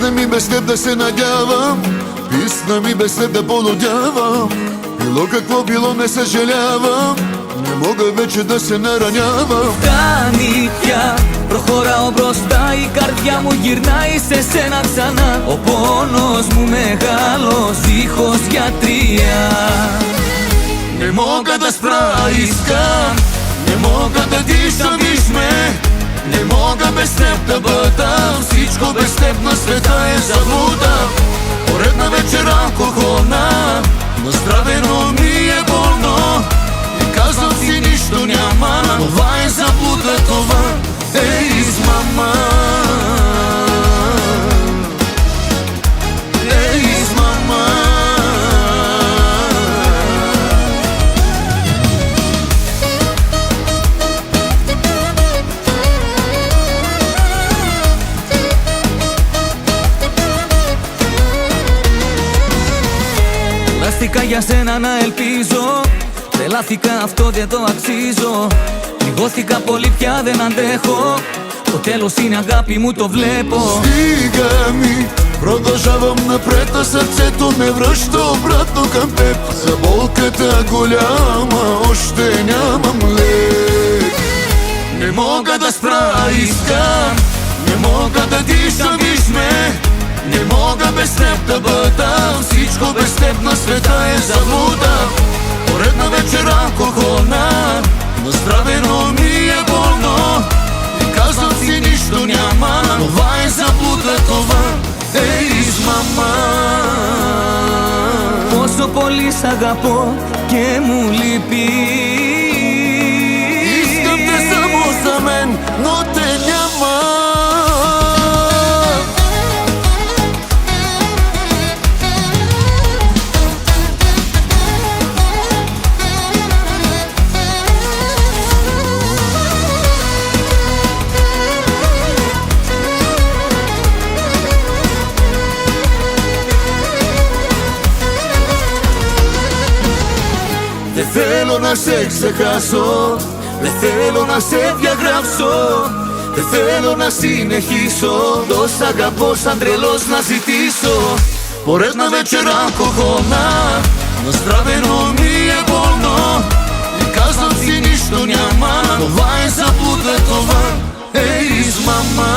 Писна ми без теб да се надявам, писна ми без теб да полудявам. Било какво било, не съжалявам, не мога вече да се наранявам. Φτάνει πια, προχωράω μπροστά, η καρδιά μου γυρνάει σε σένα ξανά. Ο πόνος μου μεγάλος, δίχως γιατρία. Не мога да спра, искам, не мога да дишам, виж ме. Не мога без теб да бъда, всичко без теб на света е заблуда. Поредна вечер алкохолна, настравено ми е болно. И казвам си нищо няма, това е заблуда, това е измама. Е измама. Τρελάθηκα για σένα να ελπίζω, τρελάθηκα αυτό δεν το αξίζω. Πληγώθηκα πολύ πια δεν αντέχω, το τέλος είναι αγάπη μου το βλέπω. Стига ми, продължавам напред, а сърцето ме връща обратно към теб. За болката голяма още нямам лек. Не мога да спра, искам, не мога да дишам, виж ме. Не мога без теб да бъда, всичко без теб на света е заблуда. Поредна вечер алкохолна, настравено ми е болно. И казвам си нищо няма, това е заблуда, това е измама. Πόσο πολύ σ' αγαπώ και μου λείπεις. Искам те само за мен, но те няма. Δεν θέλω να σε ξεχάσω, δεν θέλω να σε διαγράψω. Δεν θέλω να συνεχίσω, το σ' αγαπώ σαν τρελός να ζητήσω. Поредна вечер алкохолна, настравено ми е болно. И казвам си нищо няма, това е заблуда, това е измама.